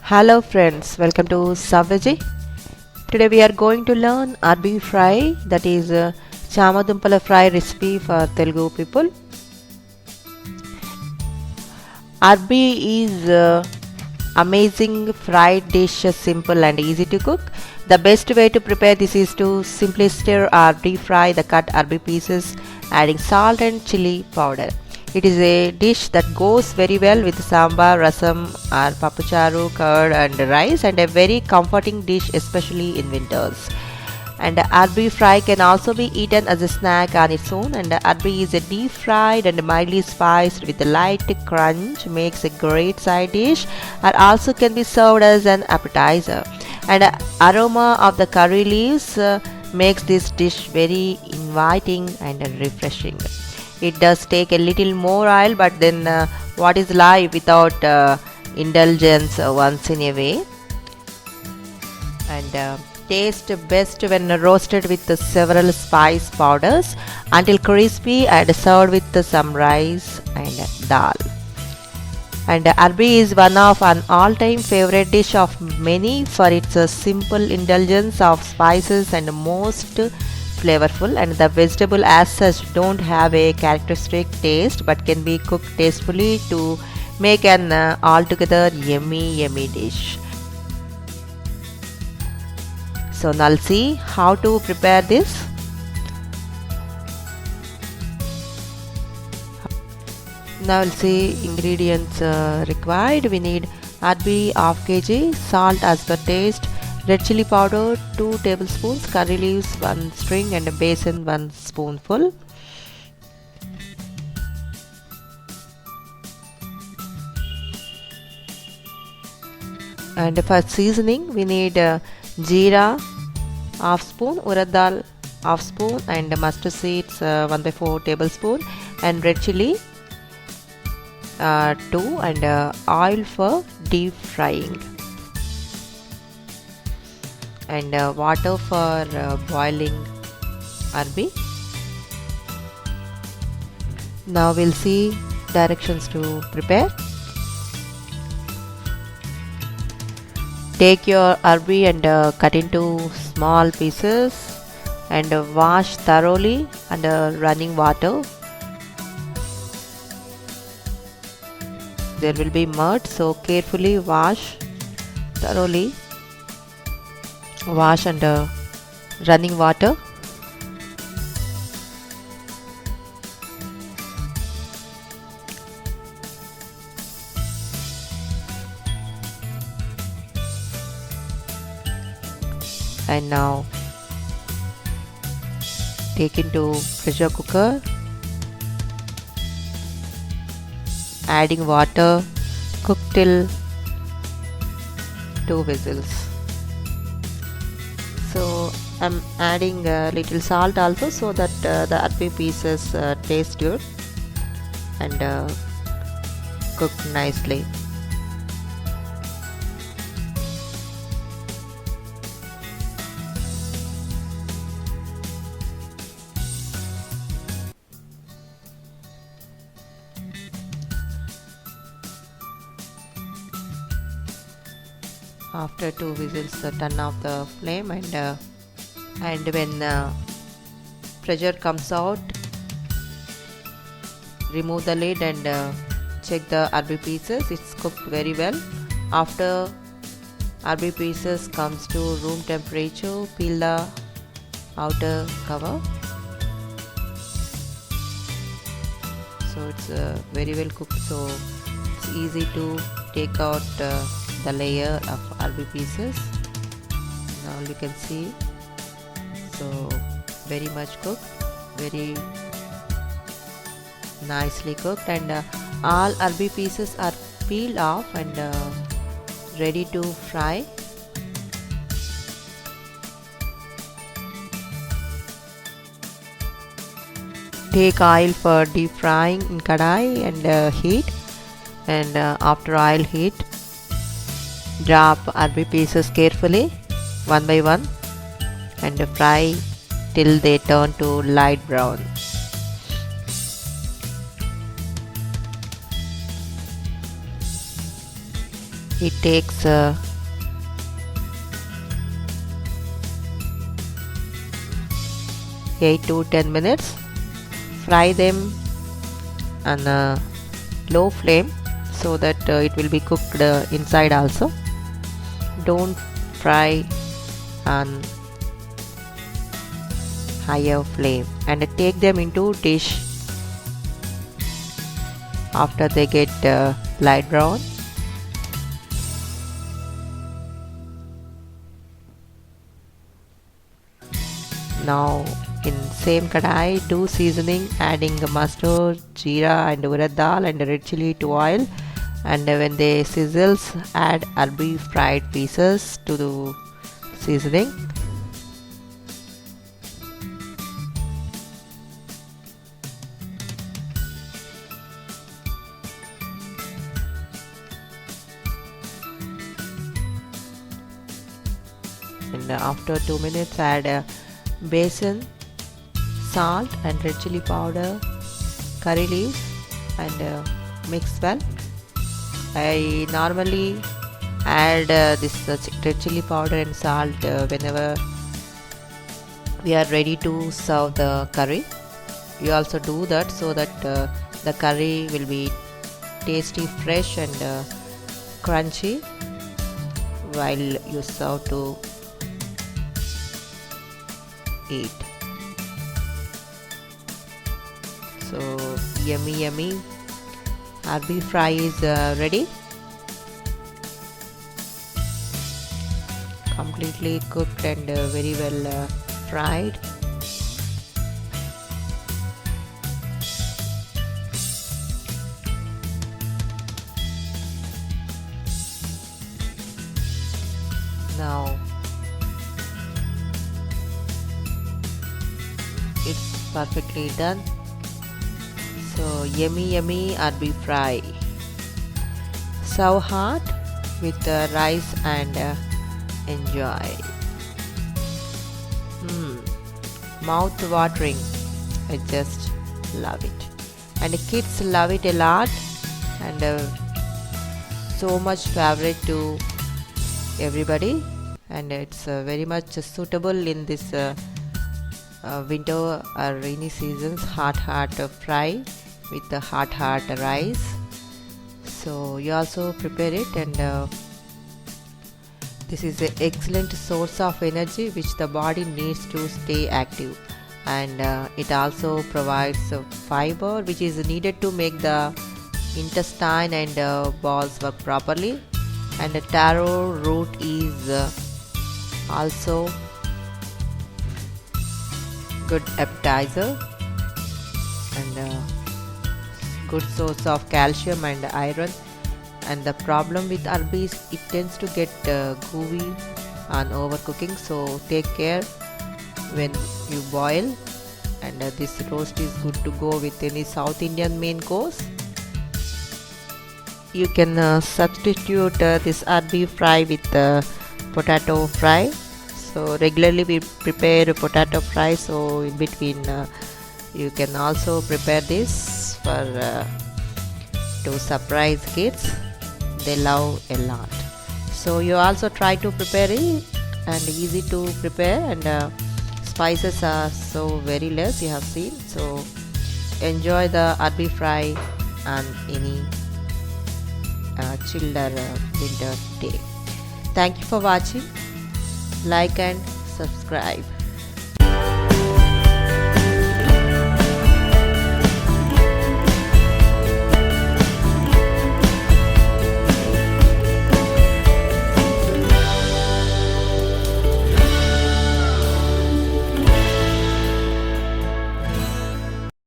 Hello friends, welcome to Savviji. Today we are going to learn Arbi fry, that is Chamadumpala fry recipe for Telugu people. Arbi is amazing fried dish, simple and easy to cook. The best way to prepare this is to simply stir or deep fry the cut Arbi pieces, adding salt and chili powder. It is a dish that goes very well with sambar, rasam or papucharu, curd and rice, and a very comforting dish especially in winters. And arbi fry can also be eaten as a snack on its own, and arbi is a deep fried and mildly spiced with a light crunch, makes a great side dish, or also can be served as an appetizer. And aroma of the curry leaves makes this dish very inviting and refreshing. It does take a little more oil, but then what is life without indulgence once in a way? And taste best when roasted with several spice powders until crispy and served with some rice and dal. And arbi is one of an all-time favorite dish of many for its simple indulgence of spices and most flavorful, and the vegetable as such don't have a characteristic taste but can be cooked tastefully to make an altogether yummy dish. So now let's see how to prepare this. Now we'll see ingredients required. We need arbi half kg, salt as per taste, red chili powder 2 tablespoons, curry leaves 1 string, and a basin 1 spoonful. And for seasoning we need jeera half spoon, urad dal half spoon, and mustard seeds 1/4 tablespoon, and red chili 2, and oil for deep frying, and water for boiling arbi. Now we'll see directions to prepare. Take your arbi and cut into small pieces and wash thoroughly under running water. There will be mud, so carefully wash thoroughly. Wash under running water. And now take into pressure cooker, adding water, cook till 2 whistles. So I'm adding a little salt also so that the arbi pieces taste good and cook nicely. After 2 whistles, turn off the flame, and when pressure comes out, remove the lid and check the arbi pieces. It's cooked very well. After arbi pieces comes to room temperature, peel the outer cover. So it's very well cooked, so it's easy to take out the layer of arbi pieces. Now you can see, so very much cooked, very nicely cooked, and all arbi pieces are peeled off and ready to fry. Take oil for deep frying in kadai and heat, and after oil heat, drop arbi pieces carefully one by one and fry till they turn to light brown. It takes 8 to 10 minutes. Fry them on a low flame so that it will be cooked inside also. Don't fry on higher flame, and take them into dish after they get light brown. Now in same kadai, do seasoning, adding mustard, jeera and urad dal and red chili to oil, and when they sizzles, add arbi fried pieces to the seasoning. And after 2 minutes, add basin, salt and red chili powder, curry leaves, and mix well. I normally add this red chili powder and salt whenever we are ready to serve the curry. You also do that so that the curry will be tasty, fresh and crunchy while you serve to eat. So yummy arbi fry is ready, completely cooked and very well fried. Now it's perfectly done. So yummy arbi fry. Serve hot with rice and enjoy. Mouth watering. I just love it, and the kids love it a lot, and so much favorite to everybody, and it's very much suitable in this winter or rainy seasons. Hot fry with the hot rice. So you also prepare it, and this is an excellent source of energy which the body needs to stay active, and it also provides fiber which is needed to make the intestine and bowels work properly. And the taro root is also good appetizer and good source of calcium and iron. And the problem with arbi is it tends to get gooey and overcooking, so take care when you boil. And this roast is good to go with any South Indian main course. You can substitute this arbi fry with potato fry. So regularly we prepare potato fry, so in between you can also prepare this for to surprise kids. They love a lot. So you also try to prepare it, and easy to prepare, and spices are so very less, you have seen. So enjoy the arbi fry on any childer winter day. Thank you for watching. Like and subscribe.